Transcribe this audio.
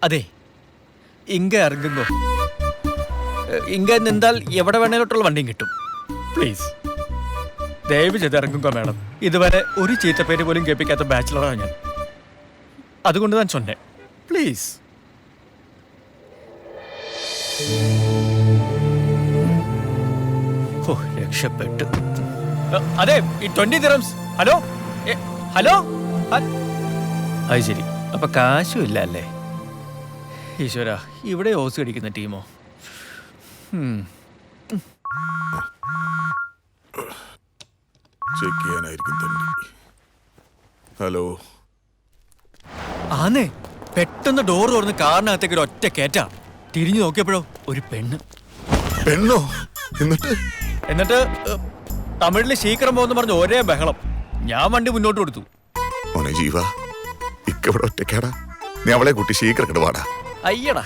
അതെ, ഇങ്ങ ഇറങ്ങുമ്പോ ഇങ്ങ നിന്നാൽ എവിടെ വേണേലോട്ടുള്ള വണ്ടിയും കിട്ടും. പ്ലീസ് ദയവ് ചെയ്ത് ഇറങ്ങുക മാഡം. ഇതുവരെ ഒരു ചീത്തപ്പേര് പോലും കേൾപ്പിക്കാത്ത ബാച്ചിലറാണ് ഞാൻ. അതുകൊണ്ട് ഞാൻ ചൊന്നെ, പ്ലീസ്. ഓ, രക്ഷപ്പെട്ടു. അതെ, ഈ 20 dirhams. Hello hello. അത് ശരി, അപ്പൊ കാശും ഇല്ല അല്ലേ? ഈശ്വര, ഇവിടെ ഓസ് അടിക്കുന്ന ടീമോ? ചെക്ക് ചെയ്യാനായിരിക്കും തണ്ടി. ഹലോ. ആന്നേ, പെട്ടെന്ന് ഡോർ തുറന്ന് കാറിനകത്തേക്ക് ഒരു ഒറ്റ കേറ്റാ. തിരിഞ്ഞു നോക്കിയപ്പോഴോ ഒരു പെണ്ണ്. പെണ്ണോ? എന്നിട്ട് തമിഴില് ശീക്രം പോകുന്ന പറഞ്ഞ ഒരേ ബഹളം. ഞാൻ വണ്ടി മുന്നോട്ട് കൊടുത്തു. മോനെ ജീവ, ഇക്കവിടെ ഒറ്റക്കാടാ. നീ അവളെ കൂട്ടി ശീക്രം കിടുവാടാ. അയ്യടാ,